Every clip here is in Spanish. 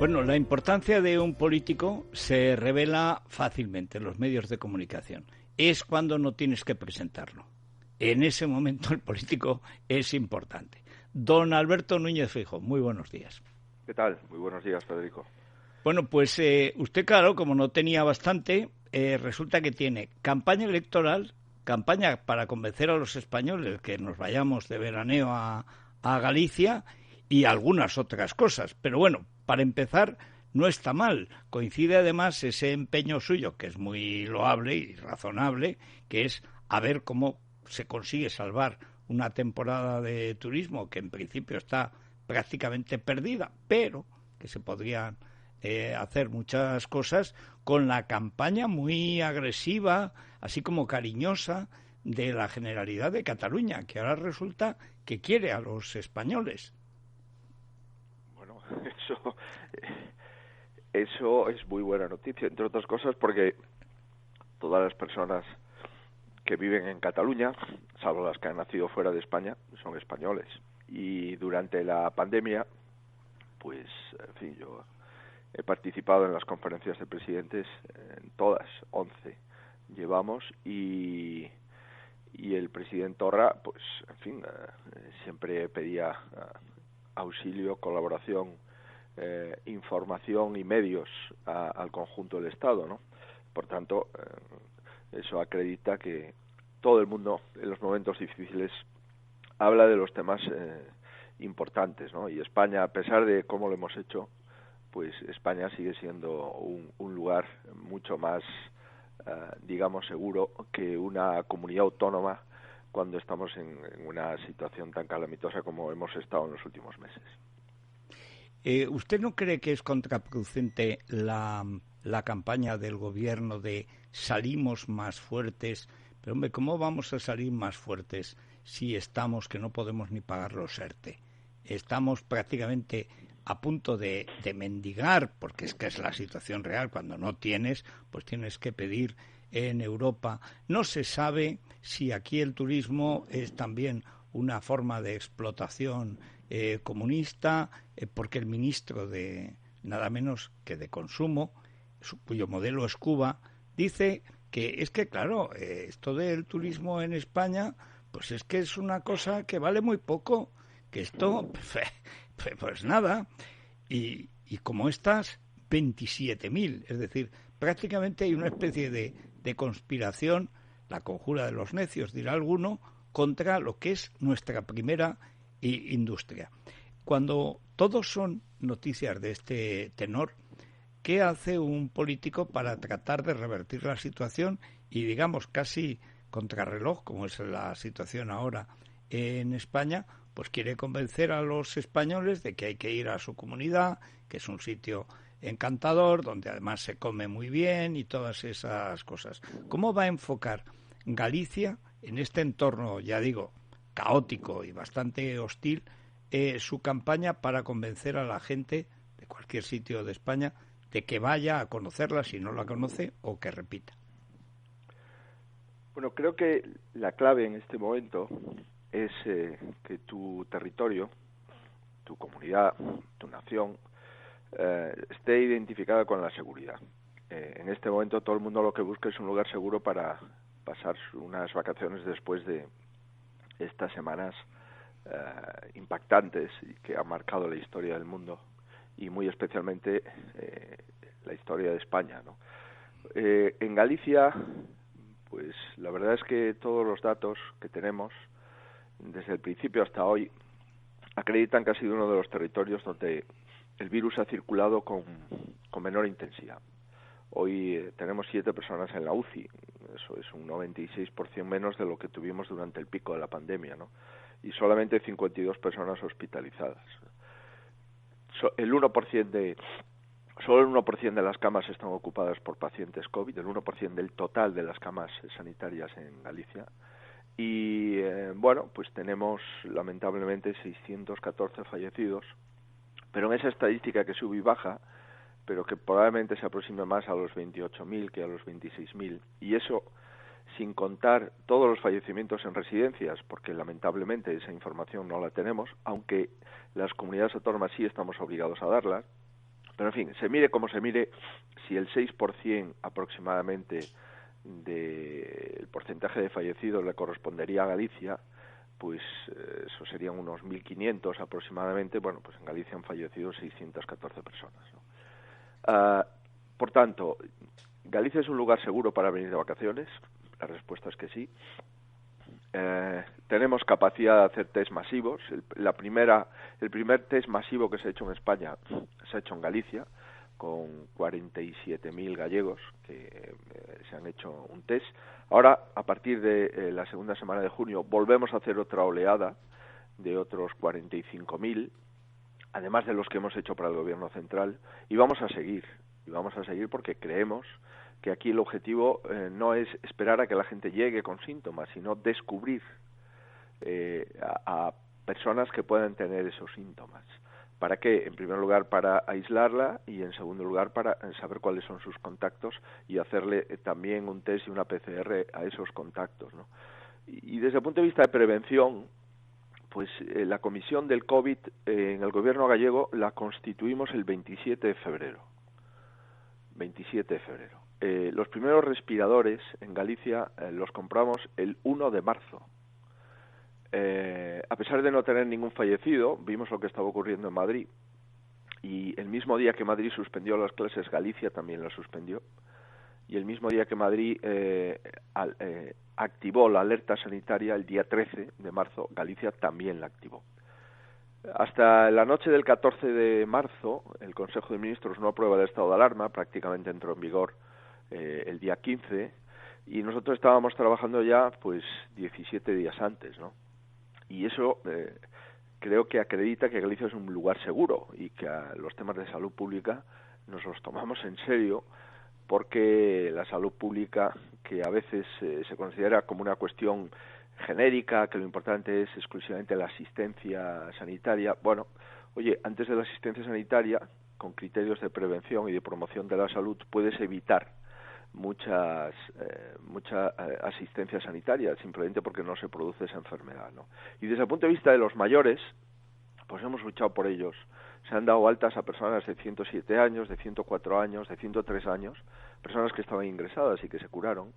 Bueno, la importancia de un político se revela fácilmente en los medios de comunicación. Es cuando no tienes que presentarlo. En ese momento el político es importante. Don Alberto Núñez Feijóo, muy buenos días. ¿Qué tal? Muy buenos días, Federico. Bueno, pues usted, claro, como no tenía bastante, resulta que tiene campaña electoral, campaña para convencer a los españoles que nos vayamos de veraneo a Galicia y algunas otras cosas. Pero bueno, para empezar, no está mal. Coincide además ese empeño suyo, que es muy loable y razonable, que es a ver cómo se consigue salvar una temporada de turismo que en principio está prácticamente perdida, pero que se podrían hacer muchas cosas con la campaña muy agresiva, así como cariñosa, de la Generalidad de Cataluña, que ahora resulta que quiere a los españoles. Bueno, eso es muy buena noticia, entre otras cosas porque todas las personas que viven en Cataluña, salvo las que han nacido fuera de España, son españoles. Y durante la pandemia, pues, en fin, yo he participado en las conferencias de presidentes, en todas, 11 llevamos, y el presidente Torra, pues, en fin, siempre pedía auxilio, colaboración, información y medios al conjunto del Estado, ¿no? Por tanto, eso acredita que todo el mundo en los momentos difíciles habla de los temas importantes, ¿no? Y España, a pesar de cómo lo hemos hecho, pues España sigue siendo un lugar mucho más, digamos, seguro que una comunidad autónoma cuando estamos en una situación tan calamitosa como hemos estado en los últimos meses. ¿Usted no cree que es contraproducente la campaña del gobierno de salimos más fuertes? Pero hombre, ¿cómo vamos a salir más fuertes si estamos que no podemos ni pagar los ERTE? Estamos prácticamente a punto de mendigar, porque es que es la situación real. Cuando no tienes, pues tienes que pedir en Europa. No se sabe si aquí el turismo es también una forma de explotación comunista, porque el ministro de nada menos que de consumo, cuyo modelo es Cuba, dice que es que, claro, esto del turismo en España, pues es que es una cosa que vale muy poco, que esto, pues nada, y como estas, 27.000, es decir, prácticamente hay una especie de conspiración, la conjura de los necios, dirá alguno, contra lo que es nuestra primera industria. Cuando todos son noticias de este tenor, ¿qué hace un político para tratar de revertir la situación y, digamos, casi contrarreloj, como es la situación ahora en España, pues quiere convencer a los españoles de que hay que ir a su comunidad, que es un sitio encantador, donde además se come muy bien y todas esas cosas? ¿Cómo va a enfocar Galicia en este entorno, ya digo, caótico y bastante hostil, su campaña para convencer a la gente de cualquier sitio de España de que vaya a conocerla si no la conoce o que repita? Bueno, creo que la clave en este momento es que tu territorio, tu comunidad, tu nación, esté identificada con la seguridad. En este momento todo el mundo lo que busca es un lugar seguro para pasar unas vacaciones después de estas semanas impactantes y que han marcado la historia del mundo y muy especialmente la historia de España, ¿no? En Galicia, pues la verdad es que todos los datos que tenemos desde el principio hasta hoy acreditan que ha sido uno de los territorios donde el virus ha circulado con menor intensidad. Hoy tenemos 7 personas en la UCI, eso es un 96% menos de lo que tuvimos durante el pico de la pandemia, ¿no? Y solamente 52 personas hospitalizadas. Solo el 1% de las camas están ocupadas por pacientes COVID, el 1% del total de las camas sanitarias en Galicia. Y bueno, pues tenemos lamentablemente 614 fallecidos, pero en esa estadística que sube y baja, pero que probablemente se aproxime más a los 28.000 que a los 26.000, y eso sin contar todos los fallecimientos en residencias, porque lamentablemente esa información no la tenemos, aunque las comunidades autónomas sí estamos obligados a darlas, Pero en fin, se mire como se mire, si el 6% aproximadamente del porcentaje de fallecidos le correspondería a Galicia, pues eso serían unos 1.500 aproximadamente. Bueno, pues en Galicia han fallecido 614 personas, ¿no? Por tanto, ¿Galicia es un lugar seguro para venir de vacaciones? La respuesta es que sí. Tenemos capacidad de hacer test masivos. El primer test masivo que se ha hecho en España se ha hecho en Galicia, con 47.000 gallegos que se han hecho un test. Ahora, a partir de la segunda semana de junio, volvemos a hacer otra oleada de otros 45.000, además de los que hemos hecho para el Gobierno central, y vamos a seguir porque creemos que aquí el objetivo no es esperar a que la gente llegue con síntomas, sino descubrir a personas que puedan tener esos síntomas. ¿Para qué? En primer lugar, para aislarla, y en segundo lugar, para saber cuáles son sus contactos y hacerle también un test y una PCR a esos contactos, ¿no? Y desde el punto de vista de prevención, pues la comisión del COVID en el Gobierno gallego la constituimos el 27 de febrero. 27 de febrero. Los primeros respiradores en Galicia los compramos el 1 de marzo. A pesar de no tener ningún fallecido, vimos lo que estaba ocurriendo en Madrid, y el mismo día que Madrid suspendió las clases, Galicia también las suspendió, y el mismo día que Madrid activó la alerta sanitaria, el día 13 de marzo, Galicia también la activó. Hasta la noche del 14 de marzo, el Consejo de Ministros no aprueba el estado de alarma, prácticamente entró en vigor el día 15, y nosotros estábamos trabajando ya pues 17 días antes, ¿no? Y eso creo que acredita que Galicia es un lugar seguro, y que a los temas de salud pública nos los tomamos en serio, porque la salud pública, que a veces se considera como una cuestión genérica, que lo importante es exclusivamente la asistencia sanitaria, bueno, oye, antes de la asistencia sanitaria, con criterios de prevención y de promoción de la salud, puedes evitar mucha asistencia sanitaria, simplemente porque no se produce esa enfermedad, ¿no? Y desde el punto de vista de los mayores, pues hemos luchado por ellos. Se han dado altas a personas de 107 años, de 104 años, de 103 años, personas que estaban ingresadas y que se curaron.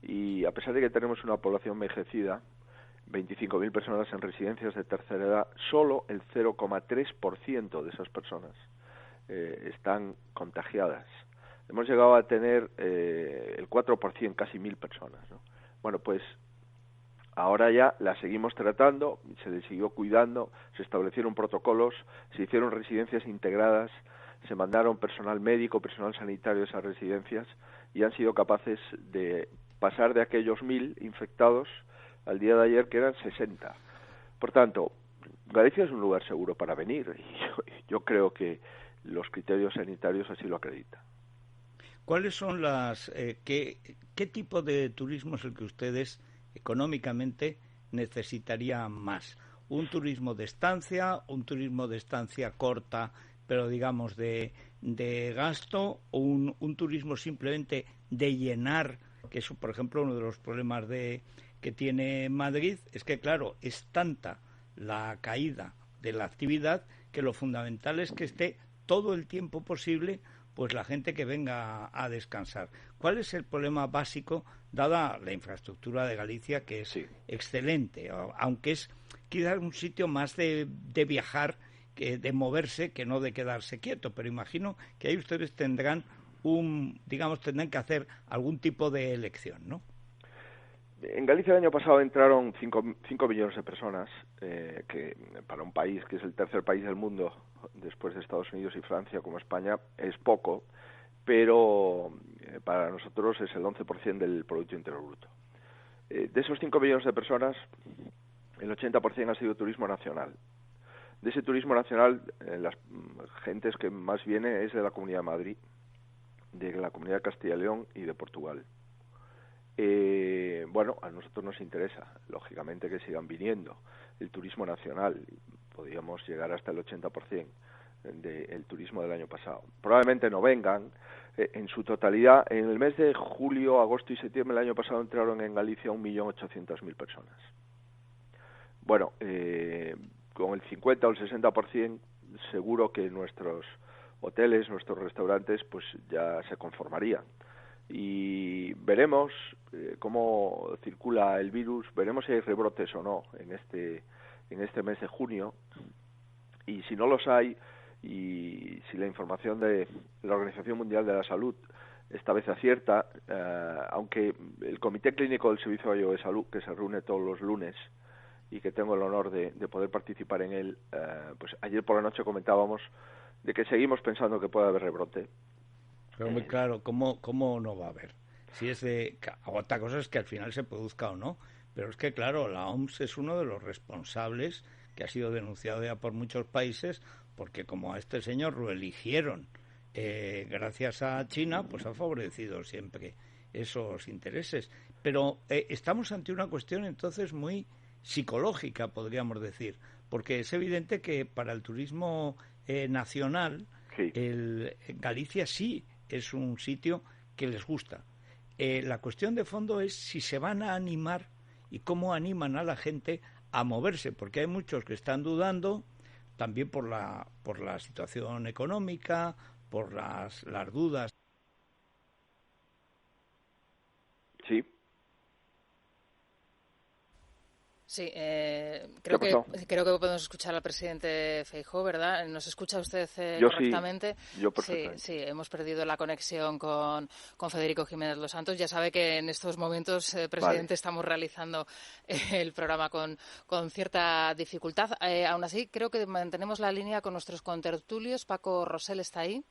Y a pesar de que tenemos una población envejecida, 25.000 personas en residencias de tercera edad, solo el 0,3% de esas personas están contagiadas. Hemos llegado a tener el 4%, casi 1.000 personas, ¿no? Bueno, pues ahora ya la seguimos tratando, se le siguió cuidando, se establecieron protocolos, se hicieron residencias integradas, se mandaron personal médico, personal sanitario a esas residencias, y han sido capaces de pasar de aquellos 1.000 infectados al día de ayer, que eran 60. Por tanto, Galicia es un lugar seguro para venir, y yo creo que los criterios sanitarios así lo acreditan. ¿Cuáles son qué tipo de turismo es el que ustedes económicamente necesitarían más? ¿Un turismo de estancia, un turismo de estancia corta, pero digamos de gasto, o un turismo simplemente de llenar, que es, por ejemplo, uno de los problemas que tiene Madrid, es que, claro, es tanta la caída de la actividad que lo fundamental es que esté todo el tiempo posible pues la gente que venga a descansar. ¿Cuál es el problema básico, dada la infraestructura de Galicia, que es excelente, aunque es quizás un sitio más de viajar, de moverse, que no de quedarse quieto? Pero imagino que ahí ustedes tendrán tendrán que hacer algún tipo de elección, ¿no? En Galicia el año pasado entraron 5 millones de personas, que para un país que es el tercer país del mundo, después de Estados Unidos y Francia, como España, es poco, pero para nosotros es el 11% del Producto Interior Bruto. De esos 5 millones de personas, el 80% ha sido turismo nacional. De ese turismo nacional, las gentes que más viene es de la Comunidad de Madrid, de la Comunidad de Castilla y León y de Portugal. Bueno, a nosotros nos interesa, lógicamente, que sigan viniendo. El turismo nacional, podríamos llegar hasta el 80% del turismo del año pasado. Probablemente no vengan en su totalidad. En el mes de julio, agosto y septiembre del año pasado entraron en Galicia 1.800.000 personas. Bueno, con el 50 o el 60% seguro que nuestros hoteles, nuestros restaurantes, pues ya se conformarían. Y veremos cómo circula el virus, veremos si hay rebrotes o no en este mes de junio, y si no los hay, y si la información de la Organización Mundial de la Salud esta vez acierta, aunque el Comité Clínico del Servicio Gallego de Salud, que se reúne todos los lunes y que tengo el honor de poder participar en él, pues ayer por la noche comentábamos de que seguimos pensando que puede haber rebrote. Pero muy claro, ¿cómo no va a haber? Si es de... Otra cosa es que al final se produzca o no, pero es que, claro, la OMS es uno de los responsables que ha sido denunciado ya por muchos países, porque como a este señor lo eligieron gracias a China, pues ha favorecido siempre esos intereses. Pero estamos ante una cuestión entonces muy psicológica, podríamos decir, porque es evidente que para el turismo nacional, sí, Galicia sí es un sitio que les gusta. La cuestión de fondo es si se van a animar y cómo animan a la gente a moverse, porque hay muchos que están dudando, también por la situación económica, por las dudas. Sí. Sí, creo que podemos escuchar al presidente Feijóo, ¿verdad? ¿Nos escucha usted correctamente? Sí, yo perfectamente. Sí, hemos perdido la conexión con Federico Jiménez Los Santos. Ya sabe que en estos momentos, presidente, estamos realizando el programa con cierta dificultad. Aún así, creo que mantenemos la línea con nuestros contertulios. Paco Rosell está ahí.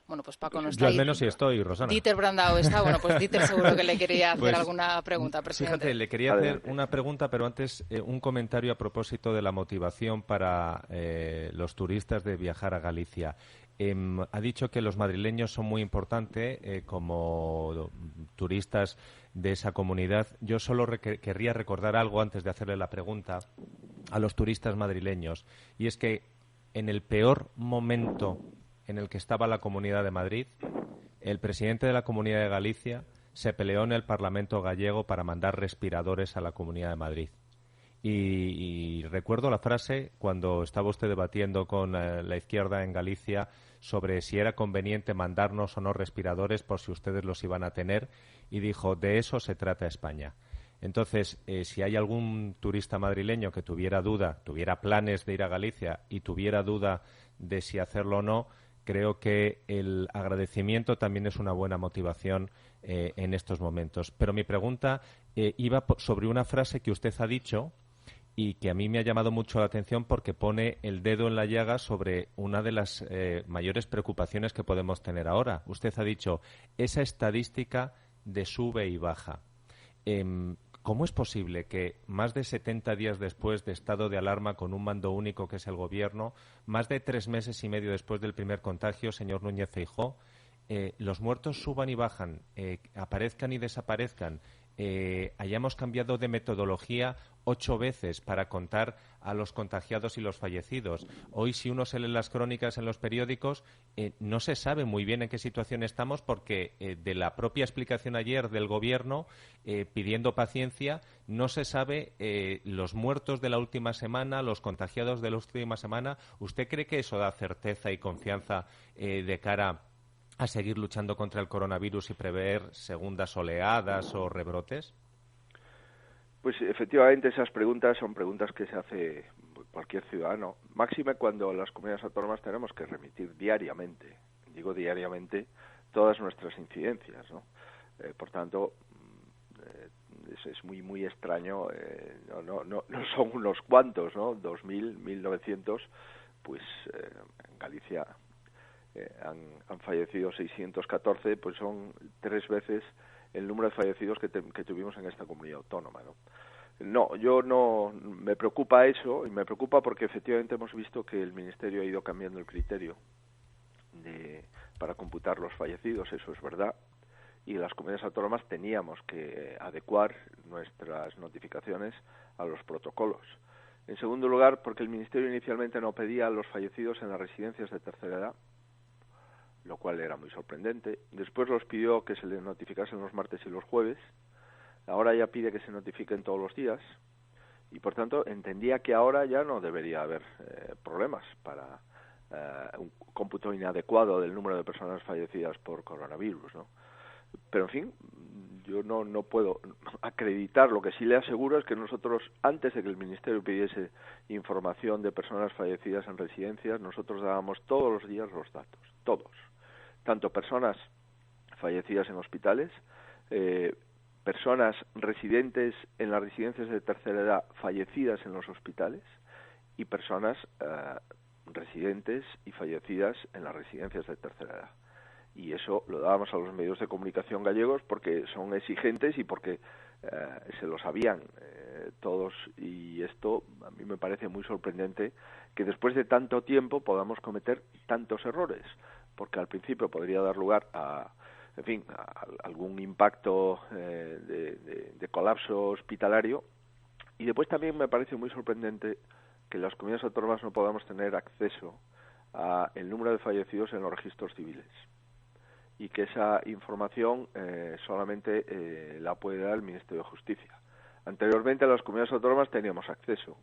Bueno, pues Paco no está ahí. Yo al menos sí estoy, Rosana. Dieter Brandao está. Bueno, pues Dieter seguro que le quería hacer alguna pregunta, presidente. Fíjate, le quería hacer una pregunta, pero antes un comentario a propósito de la motivación para los turistas de viajar a Galicia. Ha dicho que los madrileños son muy importantes como turistas de esa comunidad. Yo solo querría recordar algo antes de hacerle la pregunta a los turistas madrileños, y es que en el peor momento en el que estaba la Comunidad de Madrid, el presidente de la Comunidad de Galicia se peleó en el Parlamento gallego para mandar respiradores a la Comunidad de Madrid. Y recuerdo la frase cuando estaba usted debatiendo con la izquierda en Galicia sobre si era conveniente mandarnos o no respiradores por si ustedes los iban a tener, y dijo, de eso se trata España. Entonces, si hay algún turista madrileño que tuviera planes de ir a Galicia y tuviera duda de si hacerlo o no, creo que el agradecimiento también es una buena motivación en estos momentos. Pero mi pregunta iba sobre una frase que usted ha dicho y que a mí me ha llamado mucho la atención porque pone el dedo en la llaga sobre una de las mayores preocupaciones que podemos tener ahora. Usted ha dicho esa estadística de sube y baja. ¿Cómo es posible que más de 70 días después de estado de alarma con un mando único que es el Gobierno, más de 3 meses y medio después del primer contagio, señor Núñez Feijóo, los muertos suban y bajan, aparezcan y desaparezcan, hayamos cambiado de metodología 8 veces para contar a los contagiados y los fallecidos? Hoy, si uno se lee las crónicas en los periódicos, no se sabe muy bien en qué situación estamos porque de la propia explicación ayer del Gobierno pidiendo paciencia, no se sabe los muertos de la última semana, los contagiados de la última semana. ¿Usted cree que eso da certeza y confianza de cara a seguir luchando contra el coronavirus y prever segundas oleadas o rebrotes? Pues efectivamente esas preguntas son preguntas que se hace cualquier ciudadano, máxime cuando las comunidades autónomas tenemos que remitir diariamente, digo diariamente, todas nuestras incidencias, ¿no? Por tanto, es muy extraño, no son unos cuantos, ¿no? 2.000, 1.900, pues en Galicia han fallecido 614, pues son 3 veces el número de fallecidos que tuvimos en esta comunidad autónoma, ¿no? No, yo no me preocupa eso, y me preocupa porque efectivamente hemos visto que el Ministerio ha ido cambiando el criterio para computar los fallecidos, eso es verdad, y las comunidades autónomas teníamos que adecuar nuestras notificaciones a los protocolos. En segundo lugar, porque el Ministerio inicialmente no pedía a los fallecidos en las residencias de tercera edad, lo cual era muy sorprendente. Después los pidió que se les notificasen los martes y los jueves. Ahora ya pide que se notifiquen todos los días. Y por tanto entendía que ahora ya no debería haber problemas para un cómputo inadecuado del número de personas fallecidas por coronavirus, ¿no? Pero, en fin, yo no puedo acreditar. Lo que sí le aseguro es que nosotros, antes de que el Ministerio pidiese información de personas fallecidas en residencias, nosotros dábamos todos los días los datos, todos. Tanto personas fallecidas en hospitales, personas residentes en las residencias de tercera edad fallecidas en los hospitales y personas residentes y fallecidas en las residencias de tercera edad. Y eso lo dábamos a los medios de comunicación gallegos porque son exigentes y porque se lo sabían todos, y esto a mí me parece muy sorprendente que después de tanto tiempo podamos cometer tantos errores, porque al principio podría dar lugar a algún impacto de colapso hospitalario, y después también me parece muy sorprendente que las comunidades autónomas no podamos tener acceso a el número de fallecidos en los registros civiles, y que esa información solamente la puede dar el Ministerio de Justicia. Anteriormente las comunidades autónomas teníamos acceso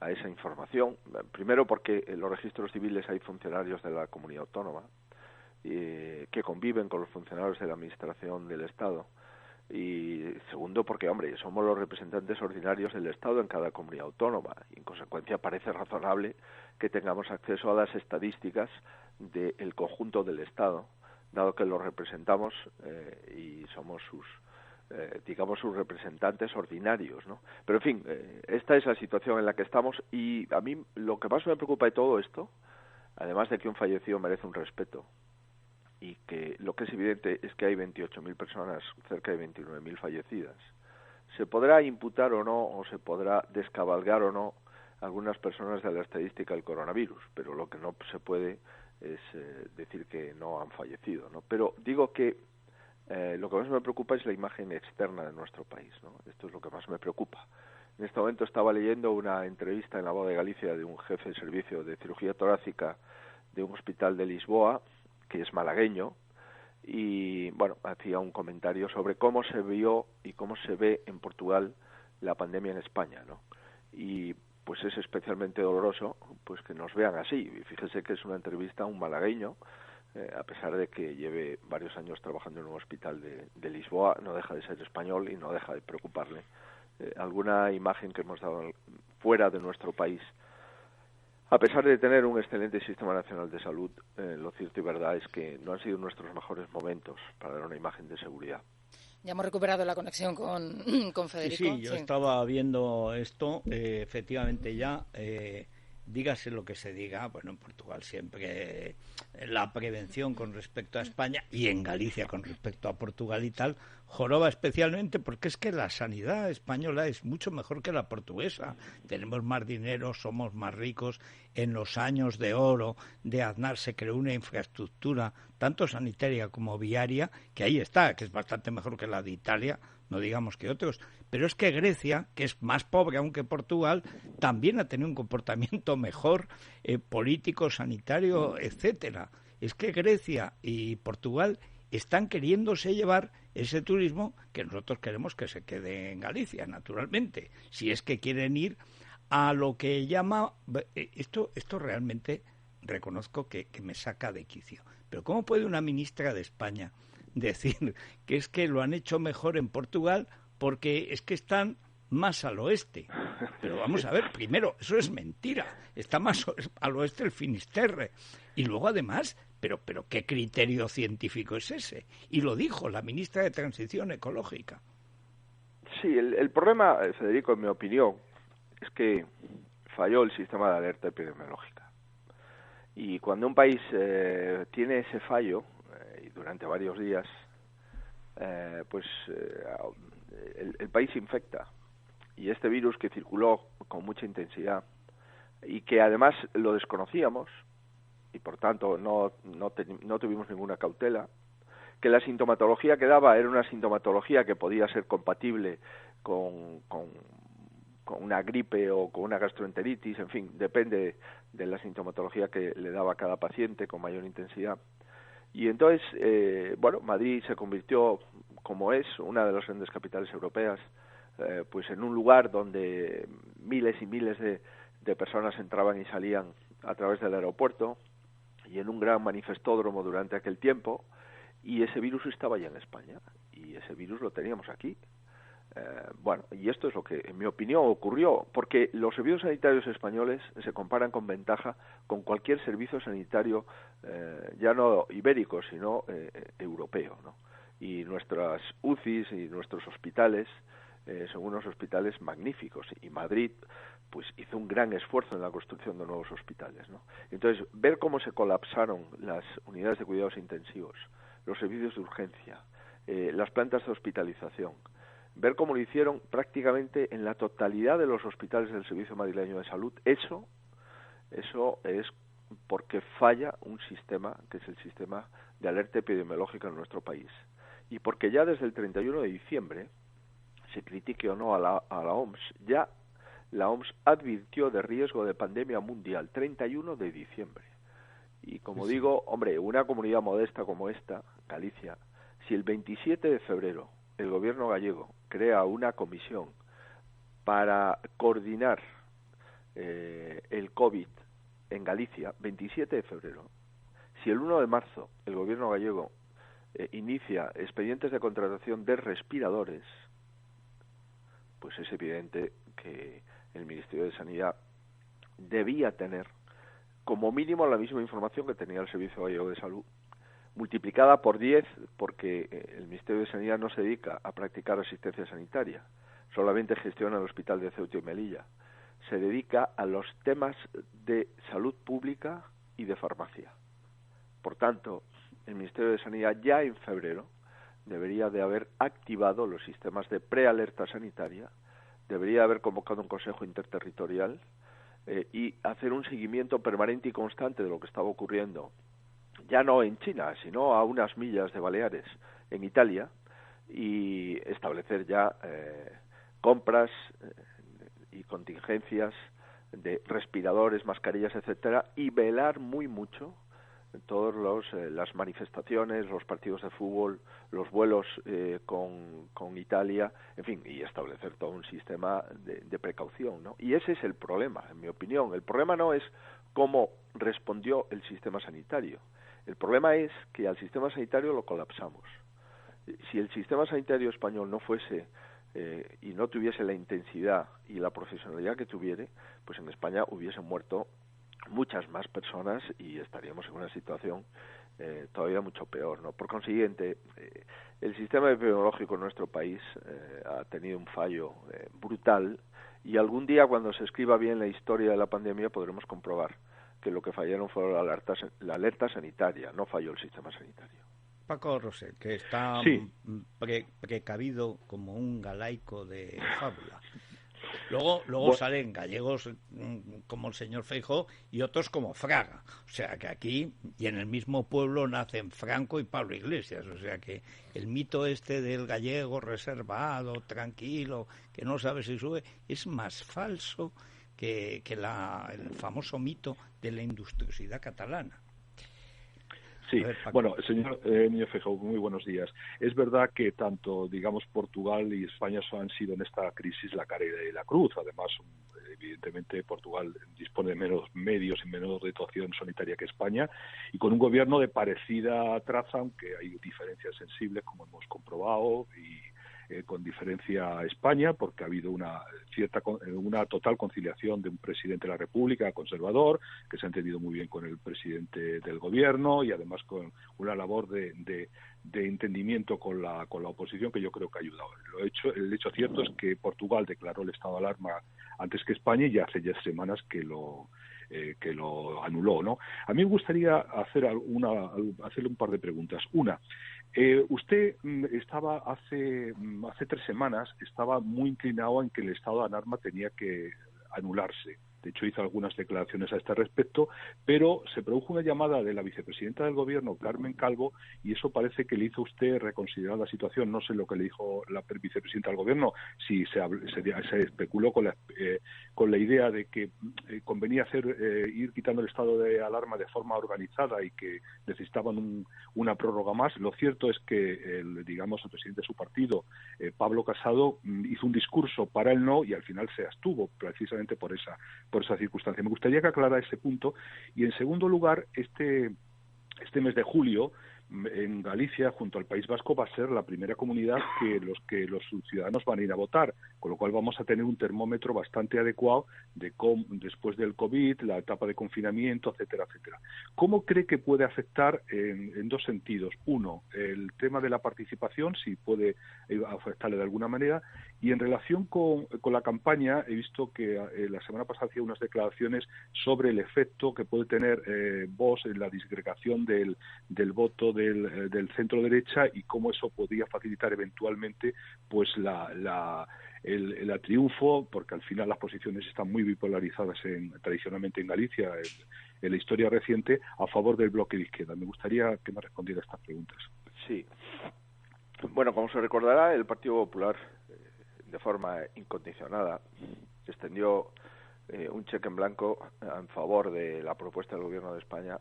a esa información, primero porque en los registros civiles hay funcionarios de la comunidad autónoma que conviven con los funcionarios de la Administración del Estado, y segundo porque, hombre, somos los representantes ordinarios del Estado en cada comunidad autónoma, y en consecuencia parece razonable que tengamos acceso a las estadísticas del conjunto del Estado, dado que los representamos y somos sus representantes ordinarios, ¿no? Pero, en fin, esta es la situación en la que estamos, y a mí lo que más me preocupa de todo esto, además de que un fallecido merece un respeto, y que lo que es evidente es que hay 28.000 personas, cerca de 29.000 fallecidas, se podrá imputar o no, o se podrá descabalgar o no algunas personas de la estadística del coronavirus, pero lo que no se puede es decir que no han fallecido, ¿no? Pero digo que lo que más me preocupa es la imagen externa de nuestro país, ¿no? Esto es lo que más me preocupa. En este momento estaba leyendo una entrevista en La Voz de Galicia de un jefe de servicio de cirugía torácica de un hospital de Lisboa, que es malagueño, y bueno, hacía un comentario sobre cómo se vio y cómo se ve en Portugal la pandemia en España, ¿no? Y pues es especialmente doloroso pues que nos vean así. Y fíjese que es una entrevista a un malagueño, a pesar de que lleve varios años trabajando en un hospital de Lisboa, no deja de ser español y no deja de preocuparle alguna imagen que hemos dado fuera de nuestro país. A pesar de tener un excelente sistema nacional de salud, lo cierto y verdad es que no han sido nuestros mejores momentos para dar una imagen de seguridad. Ya hemos recuperado la conexión con Federico. Sí, yo estaba viendo esto, efectivamente ya, dígase lo que se diga, bueno, en Portugal siempre la prevención con respecto a España y en Galicia con respecto a Portugal y tal, joroba especialmente porque es que la sanidad española es mucho mejor que la portuguesa. Tenemos más dinero, somos más ricos. En los años de oro de Aznar se creó una infraestructura, tanto sanitaria como viaria, que ahí está, que es bastante mejor que la de Italia, no digamos que otros. Pero es que Grecia, que es más pobre aún que Portugal, también ha tenido un comportamiento mejor, político, sanitario, etcétera. Es que Grecia y Portugal están queriéndose llevar ese turismo que nosotros queremos que se quede en Galicia, naturalmente, si es que quieren ir a lo que llama... Esto realmente reconozco que me saca de quicio. Pero ¿cómo puede una ministra de España decir que es que lo han hecho mejor en Portugal porque es que están más al oeste? Pero vamos a ver, primero, eso es mentira. Está más al oeste el Finisterre. Y luego, además, pero ¿qué criterio científico es ese? Y lo dijo la ministra de Transición Ecológica. Sí, el problema, Federico, en mi opinión, es que falló el sistema de alerta epidemiológica. Y cuando un país tiene ese fallo, y durante varios días, el país se infecta. Y este virus que circuló con mucha intensidad y que además lo desconocíamos, y por tanto no tuvimos ninguna cautela, que la sintomatología que daba era una sintomatología que podía ser compatible con una gripe o con una gastroenteritis, en fin, depende de la sintomatología que le daba a cada paciente con mayor intensidad. Y entonces, Madrid se convirtió, como es, una de las grandes capitales europeas, pues en un lugar donde miles y miles de personas entraban y salían a través del aeropuerto, y en un gran manifestódromo durante aquel tiempo, y ese virus estaba ya en España, y ese virus lo teníamos aquí. Bueno, y esto es lo que, en mi opinión, ocurrió, porque los servicios sanitarios españoles se comparan con ventaja con cualquier servicio sanitario, ya no ibérico, sino europeo, ¿no? Y nuestras UCIs y nuestros hospitales son unos hospitales magníficos, y Madrid pues hizo un gran esfuerzo en la construcción de nuevos hospitales, ¿no? Entonces, ver cómo se colapsaron las unidades de cuidados intensivos, los servicios de urgencia, las plantas de hospitalización, ver cómo lo hicieron prácticamente en la totalidad de los hospitales del Servicio Madrileño de Salud, eso es porque falla un sistema, que es el sistema de alerta epidemiológica en nuestro país. Y porque ya desde el 31 de diciembre, se critique o no a la OMS, ya la OMS advirtió de riesgo de pandemia mundial, 31 de diciembre. Y como digo, hombre, una comunidad modesta como esta, Galicia, si el 27 de febrero el gobierno gallego crea una comisión para coordinar el COVID en Galicia, 27 de febrero, si el 1 de marzo el gobierno gallego inicia expedientes de contratación de respiradores, pues es evidente que el Ministerio de Sanidad debía tener como mínimo la misma información que tenía el Servicio Gallego de Salud, multiplicada por 10, porque el Ministerio de Sanidad no se dedica a practicar asistencia sanitaria, solamente gestiona el Hospital de Ceuta y Melilla. Se dedica a los temas de salud pública y de farmacia. Por tanto, el Ministerio de Sanidad ya en febrero debería de haber activado los sistemas de prealerta sanitaria, debería haber convocado un consejo interterritorial y hacer un seguimiento permanente y constante de lo que estaba ocurriendo, ya no en China, sino a unas millas de Baleares, en Italia, y establecer ya compras y contingencias de respiradores, mascarillas, etcétera, y velar muy mucho todos las manifestaciones, los partidos de fútbol, los vuelos con Italia, en fin, y establecer todo un sistema de precaución, ¿no? Y ese es el problema, en mi opinión. El problema no es cómo respondió el sistema sanitario. El problema es que al sistema sanitario lo colapsamos. Si el sistema sanitario español no fuese y no tuviese la intensidad y la profesionalidad que tuviere, pues en España hubiesen muerto muchas más personas y estaríamos en una situación todavía mucho peor, ¿no? Por consiguiente, el sistema epidemiológico en nuestro país ha tenido un fallo brutal, y algún día, cuando se escriba bien la historia de la pandemia, podremos comprobar que lo que fallaron fue la alerta sanitaria, no falló el sistema sanitario. Paco Rosell, que está precavido como un galaico de fábula. Luego salen gallegos como el señor Feijóo y otros como Fraga. O sea que aquí y en el mismo pueblo nacen Franco y Pablo Iglesias. O sea que el mito este del gallego reservado, tranquilo, que no sabe si sube, es más falso que el famoso mito de la industriosidad catalana. Sí, bueno, señor Núñez Feijóo, muy buenos días. Es verdad que tanto, digamos, Portugal y España han sido en esta crisis la cara y la cruz. Además, evidentemente, Portugal dispone de menos medios y menos dotación sanitaria que España, y con un gobierno de parecida traza, aunque hay diferencias sensibles, como hemos comprobado, y con diferencia a España, porque ha habido una total conciliación de un presidente de la República conservador, que se ha entendido muy bien con el presidente del gobierno, y además con una labor de entendimiento con la oposición, que yo creo que ha ayudado. El hecho cierto es que Portugal declaró el estado de alarma antes que España, y ya hace 10 semanas que lo anuló, ¿no? A mí me gustaría hacerle un par de preguntas. Una, usted estaba hace 3 semanas estaba muy inclinado en que el estado de alarma tenía que anularse. De hecho, hizo algunas declaraciones a este respecto, pero se produjo una llamada de la vicepresidenta del Gobierno, Carmen Calvo, y eso parece que le hizo a usted reconsiderar la situación. No sé lo que le dijo la vicepresidenta del Gobierno, si se especuló con la idea de que convenía ir quitando el estado de alarma de forma organizada y que necesitaban una prórroga más. Lo cierto es que el presidente de su partido, Pablo Casado, hizo un discurso para el no, y al final se abstuvo precisamente por esa por esa circunstancia. Me gustaría que aclarara ese punto. Y en segundo lugar, este mes de julio, en Galicia, junto al País Vasco, va a ser la primera comunidad que los ciudadanos van a ir a votar, con lo cual vamos a tener un termómetro bastante adecuado de cómo, después del COVID, la etapa de confinamiento, etcétera, etcétera. ¿Cómo cree que puede afectar en dos sentidos? Uno, el tema de la participación, si puede afectarle de alguna manera, y en relación con la campaña, he visto que la semana pasada hacía unas declaraciones sobre el efecto que puede tener Vox en la disgregación del voto del centro derecha y cómo eso podría facilitar eventualmente pues el triunfo, porque al final las posiciones están muy bipolarizadas tradicionalmente en Galicia en la historia reciente, a favor del bloque de izquierda. Me gustaría que me respondiera a estas preguntas. Sí. Bueno, como se recordará, el Partido Popular, de forma incondicionada, extendió un cheque en blanco en favor de la propuesta del Gobierno de España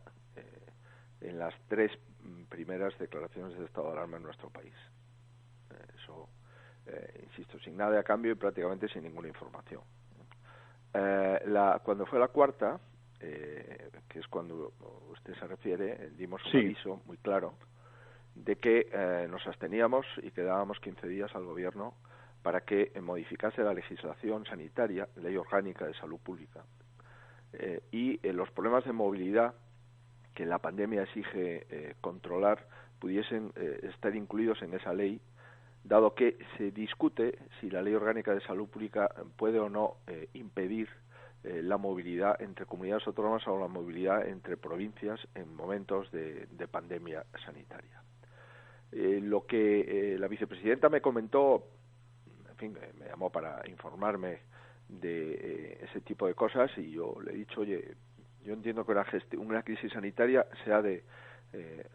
en las 3 primeras declaraciones de estado de alarma en nuestro país. Eso, insisto, sin nada a cambio y prácticamente sin ninguna información. Cuando fue la cuarta, que es cuando usted se refiere, dimos un aviso muy claro de que nos absteníamos y que dábamos 15 días al Gobierno para que modificase la legislación sanitaria, Ley Orgánica de Salud Pública, y los problemas de movilidad que la pandemia exige controlar pudiesen estar incluidos en esa ley, dado que se discute si la Ley Orgánica de Salud Pública puede o no impedir la movilidad entre comunidades autónomas o la movilidad entre provincias en momentos de pandemia sanitaria. Lo que la vicepresidenta me comentó, en fin, me llamó para informarme de ese tipo de cosas y yo le he dicho, oye, yo entiendo que una crisis sanitaria se ha de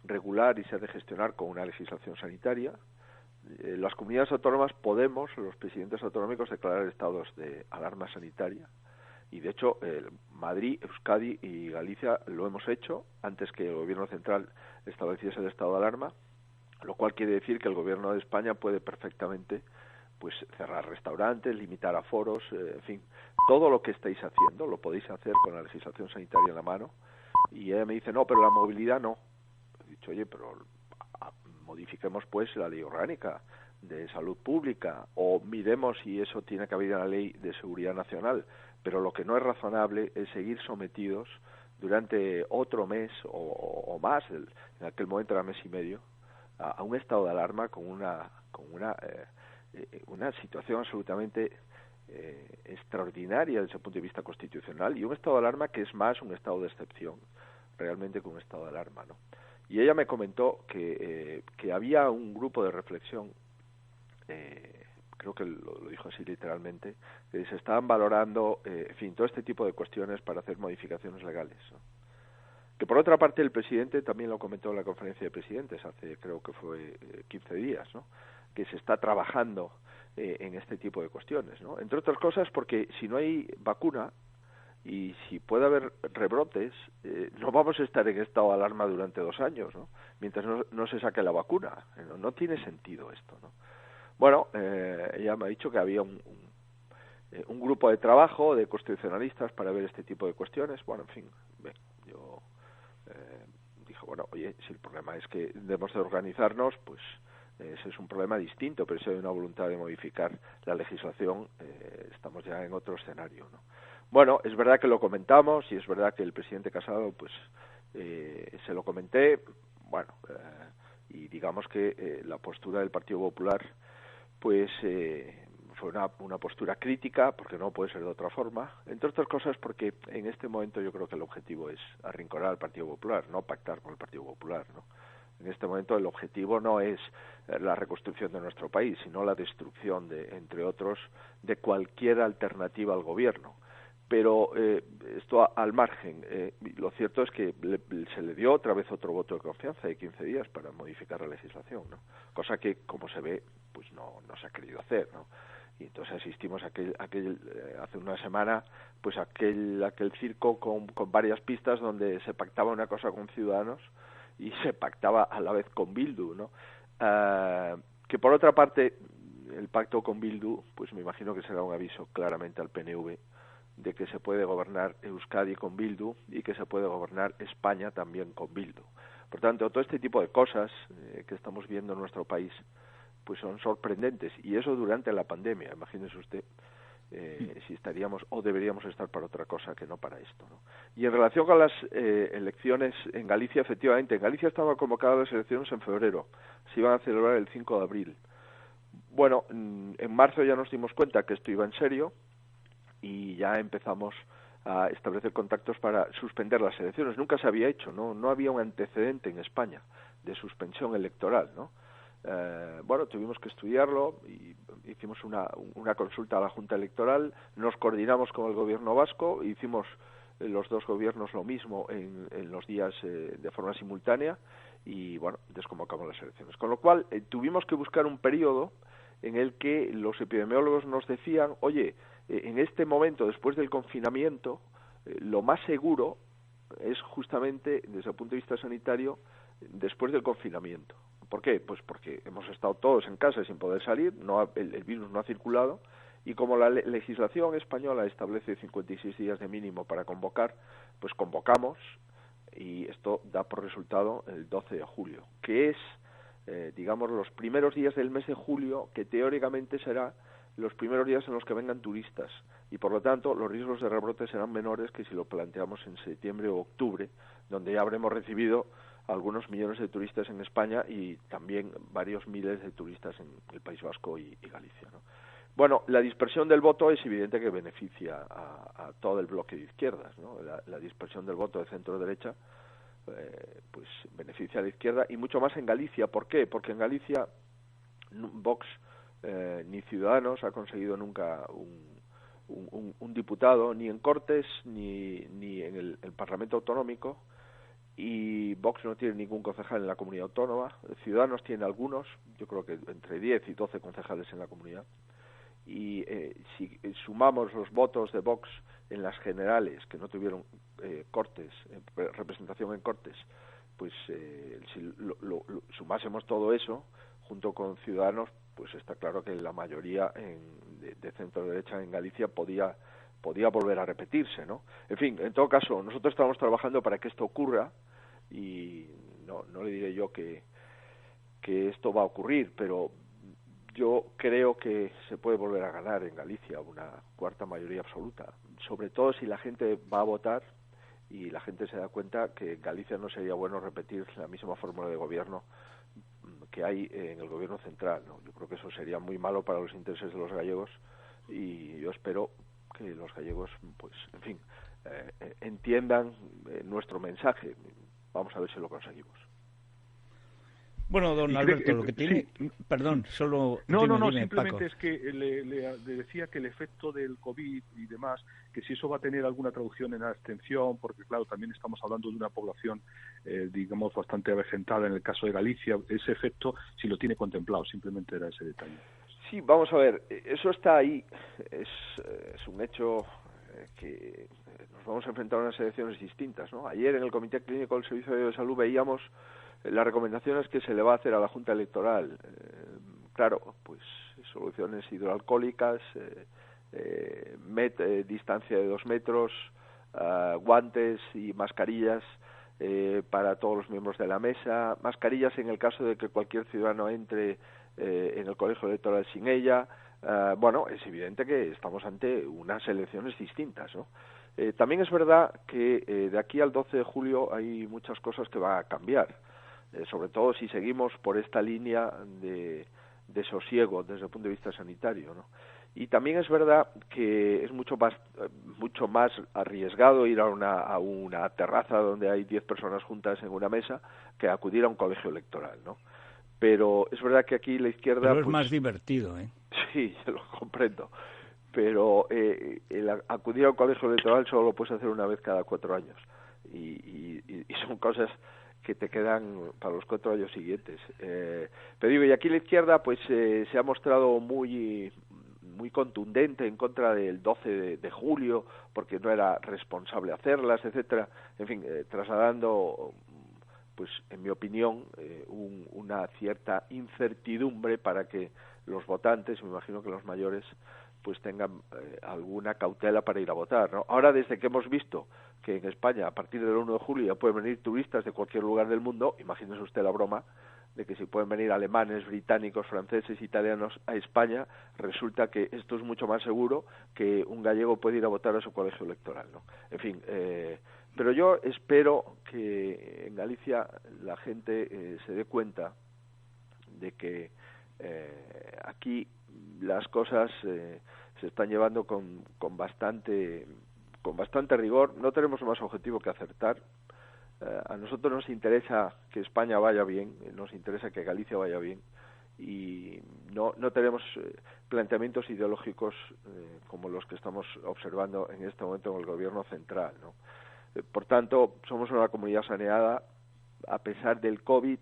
regular y se ha de gestionar con una legislación sanitaria. Las comunidades autónomas podemos, los presidentes autonómicos, declarar estados de alarma sanitaria. Y de hecho, Madrid, Euskadi y Galicia lo hemos hecho antes que el Gobierno central estableciese el estado de alarma, lo cual quiere decir que el Gobierno de España puede perfectamente pues cerrar restaurantes, limitar aforos, en fin, todo lo que estáis haciendo lo podéis hacer con la legislación sanitaria en la mano. Y ella me dice, no, pero la movilidad no. He dicho, oye, pero modifiquemos pues la ley orgánica de salud pública o miremos si eso tiene cabida en la ley de seguridad nacional, pero lo que no es razonable es seguir sometidos durante otro mes o más, en aquel momento era mes y medio, a un estado de alarma con una situación absolutamente extraordinaria desde el punto de vista constitucional y un estado de alarma que es más un estado de excepción realmente que un estado de alarma, ¿no? Y ella me comentó que había un grupo de reflexión, creo que lo dijo así literalmente, que se estaban valorando, en fin, todo este tipo de cuestiones para hacer modificaciones legales, ¿no? Que por otra parte el presidente también lo comentó en la conferencia de presidentes hace, creo que fue 15 días, ¿no? Que se está trabajando en este tipo de cuestiones, ¿no? Entre otras cosas porque si no hay vacuna y si puede haber rebrotes, no vamos a estar en estado de alarma durante 2 años, ¿no? Mientras no se saque la vacuna. No tiene sentido esto, ¿no? Bueno, ella me ha dicho que había un grupo de trabajo de constitucionalistas para ver este tipo de cuestiones. Bueno, en fin, yo dije, bueno, oye, si el problema es que debemos de organizarnos, pues ese es un problema distinto, pero si hay una voluntad de modificar la legislación, estamos ya en otro escenario, ¿no? Bueno, es verdad que lo comentamos y es verdad que el presidente Casado, pues, se lo comenté, bueno, y digamos que la postura del Partido Popular, pues, fue una postura crítica, porque no puede ser de otra forma, entre otras cosas porque en este momento yo creo que el objetivo es arrinconar al Partido Popular, no pactar con el Partido Popular, ¿no? En este momento el objetivo no es la reconstrucción de nuestro país, sino la destrucción, entre otros, de cualquier alternativa al gobierno. Pero esto al margen, lo cierto es que se le dio otra vez otro voto de confianza de 15 días para modificar la legislación, ¿no? Cosa que, como se ve, pues no se ha querido hacer, ¿no? Y entonces asistimos a hace una semana, pues aquel circo con varias pistas donde se pactaba una cosa con Ciudadanos y se pactaba a la vez con Bildu, ¿no? Que por otra parte, el pacto con Bildu, pues me imagino que será un aviso claramente al PNV de que se puede gobernar Euskadi con Bildu y que se puede gobernar España también con Bildu. Por tanto, todo este tipo de cosas que estamos viendo en nuestro país pues son sorprendentes, y eso durante la pandemia. Imagínese usted si estaríamos o deberíamos estar para otra cosa que no para esto, ¿no? Y en relación con las elecciones en Galicia, efectivamente, en Galicia estaban convocadas las elecciones en febrero, se iban a celebrar el 5 de abril. Bueno, en marzo ya nos dimos cuenta que esto iba en serio y ya empezamos a establecer contactos para suspender las elecciones. Nunca se había hecho, no había un antecedente en España de suspensión electoral, ¿no? Bueno, tuvimos que estudiarlo y hicimos una consulta a la Junta Electoral, nos coordinamos con el gobierno vasco, hicimos los dos gobiernos lo mismo en los días de forma simultánea y, bueno, desconvocamos las elecciones. Con lo cual, tuvimos que buscar un periodo en el que los epidemiólogos nos decían, oye, en este momento, después del confinamiento, lo más seguro es justamente, desde el punto de vista sanitario, después del confinamiento. ¿Por qué? Pues porque hemos estado todos en casa sin poder salir, el virus no ha circulado, y como la legislación española establece 56 días de mínimo para convocar, pues convocamos, y esto da por resultado el 12 de julio, que es, digamos, los primeros días del mes de julio, que teóricamente será los primeros días en los que vengan turistas, y por lo tanto los riesgos de rebrote serán menores que si lo planteamos en septiembre o octubre, donde ya habremos recibido algunos millones de turistas en España y también varios miles de turistas en el País Vasco y Galicia, ¿no? Bueno, la dispersión del voto es evidente que beneficia a todo el bloque de izquierdas, ¿no? La dispersión del voto de centro-derecha pues beneficia a la izquierda, y mucho más en Galicia. ¿Por qué? Porque en Galicia Vox ni Ciudadanos ha conseguido nunca un diputado, ni en Cortes ni en el Parlamento Autonómico, y Vox no tiene ningún concejal en la comunidad autónoma. Ciudadanos tiene algunos, yo creo que entre 10 y 12 concejales en la comunidad, y si sumamos los votos de Vox en las generales, que no tuvieron Cortes, representación en Cortes, pues si sumásemos todo eso junto con Ciudadanos, pues está claro que la mayoría de centro derecha en Galicia podía volver a repetirse, ¿no? En fin, en todo caso, nosotros estamos trabajando para que esto ocurra, y no le diré yo que esto va a ocurrir, pero yo creo que se puede volver a ganar en Galicia una cuarta mayoría absoluta, sobre todo si la gente va a votar y la gente se da cuenta que en Galicia no sería bueno repetir la misma fórmula de gobierno que hay en el gobierno central, ¿no? Yo creo que eso sería muy malo para los intereses de los gallegos, y yo espero que los gallegos, pues, en fin, entiendan nuestro mensaje. Vamos a ver si lo conseguimos. Bueno, don Alberto, lo que tiene... Sí. Perdón, solo... No, dime, simplemente Paco. es que le decía que el efecto del COVID y demás, que si eso va a tener alguna traducción en la abstención, porque claro, también estamos hablando de una población, digamos, bastante avejentada en el caso de Galicia, ese efecto, si lo tiene contemplado, simplemente era ese detalle. Sí, vamos a ver, eso está ahí, es un hecho que nos vamos a enfrentar a unas elecciones distintas, ¿no? Ayer en el Comité Clínico del Servicio de Salud veíamos las recomendaciones que se le va a hacer a la Junta Electoral. Claro, pues soluciones hidroalcohólicas, distancia de 2 metros, guantes y mascarillas para todos los miembros de la mesa, mascarillas en el caso de que cualquier ciudadano entre en el colegio electoral sin ella. Bueno, es evidente que estamos ante unas elecciones distintas, ¿no? También es verdad que de aquí al 12 de julio hay muchas cosas que van a cambiar, sobre todo si seguimos por esta línea de sosiego desde el punto de vista sanitario, ¿no? Y también es verdad que es mucho más arriesgado ir a una terraza donde hay 10 personas juntas en una mesa que acudir a un colegio electoral, ¿no? Pero es verdad que aquí la izquierda... Pero es más divertido, ¿eh? Sí, yo lo comprendo. Pero el acudir a un colegio electoral solo lo puedes hacer una vez cada 4 años. Y son cosas que te quedan para los 4 años siguientes. Pero digo, y aquí la izquierda pues se ha mostrado muy contundente en contra del 12 de julio, porque no era responsable hacerlas, etcétera. En fin, trasladando, pues en mi opinión, una cierta incertidumbre para que los votantes, me imagino que los mayores, pues tengan alguna cautela para ir a votar, ¿no? Ahora, desde que hemos visto que en España, a partir del 1 de julio, ya pueden venir turistas de cualquier lugar del mundo, imagínese usted la broma de que si pueden venir alemanes, británicos, franceses, italianos a España, resulta que esto es mucho más seguro que un gallego puede ir a votar a su colegio electoral, ¿no? En fin, pero yo espero que en Galicia la gente se dé cuenta de que aquí las cosas se están llevando con bastante rigor. No tenemos más objetivo que acertar. A nosotros nos interesa que España vaya bien, nos interesa que Galicia vaya bien, y no tenemos planteamientos ideológicos como los que estamos observando en este momento en el gobierno central, ¿no? Por tanto, somos una comunidad saneada a pesar del COVID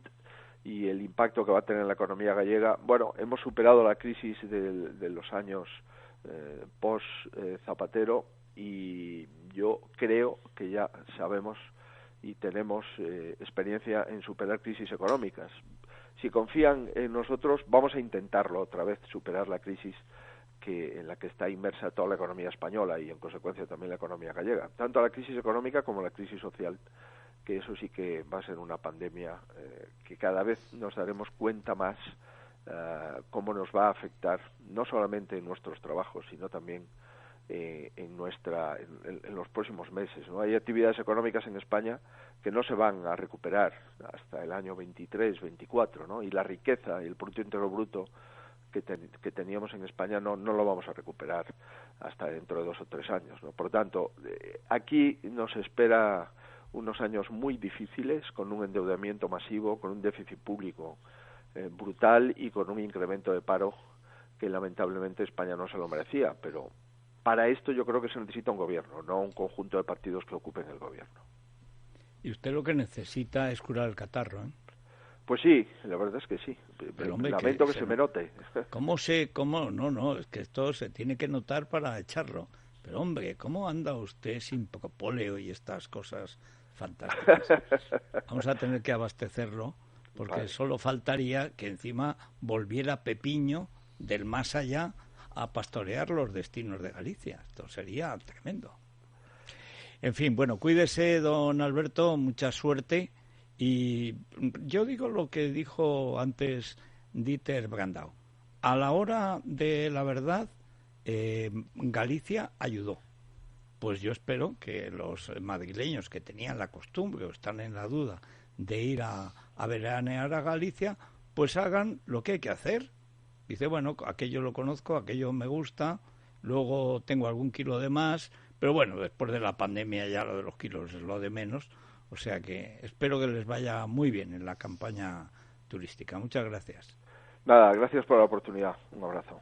y el impacto que va a tener en la economía gallega. Bueno, hemos superado la crisis de los años post-Zapatero, y yo creo que ya sabemos y tenemos experiencia en superar crisis económicas. Si confían en nosotros, vamos a intentarlo otra vez, superar la crisis en la que está inmersa toda la economía española y en consecuencia también la economía gallega, tanto la crisis económica como la crisis social, que eso sí que va a ser una pandemia que cada vez nos daremos cuenta más cómo nos va a afectar, no solamente en nuestros trabajos, sino también en los próximos meses, ¿no? Hay actividades económicas en España que no se van a recuperar hasta el año 23, 24, ¿no? Y la riqueza y el Producto Interior Bruto que teníamos en España no lo vamos a recuperar hasta dentro de 2 o 3 años, ¿no? Por tanto, aquí nos espera unos años muy difíciles, con un endeudamiento masivo, con un déficit público brutal y con un incremento de paro que lamentablemente España no se lo merecía, pero para esto yo creo que se necesita un gobierno, no un conjunto de partidos que ocupen el gobierno. Y usted lo que necesita es curar el catarro, ¿eh? Pues sí, la verdad es que sí. Pero, hombre, lamento que se me note. No, es que esto se tiene que notar para echarlo. Pero, hombre, ¿cómo anda usted sin poleo y estas cosas fantásticas? Vamos a tener que abastecerlo, porque vale. Solo faltaría que encima volviera Pepiño del más allá a pastorear los destinos de Galicia. Esto sería tremendo. En fin, bueno, cuídese, don Alberto, mucha suerte. Y yo digo lo que dijo antes Dieter Brandau. A la hora de la verdad, Galicia ayudó. Pues yo espero que los madrileños que tenían la costumbre o están en la duda de ir a veranear a Galicia, pues hagan lo que hay que hacer. Dice, bueno, aquello lo conozco, aquello me gusta, luego tengo algún kilo de más, pero bueno, después de la pandemia ya lo de los kilos es lo de menos. O sea que espero que les vaya muy bien en la campaña turística. Muchas gracias. Nada, gracias por la oportunidad. Un abrazo.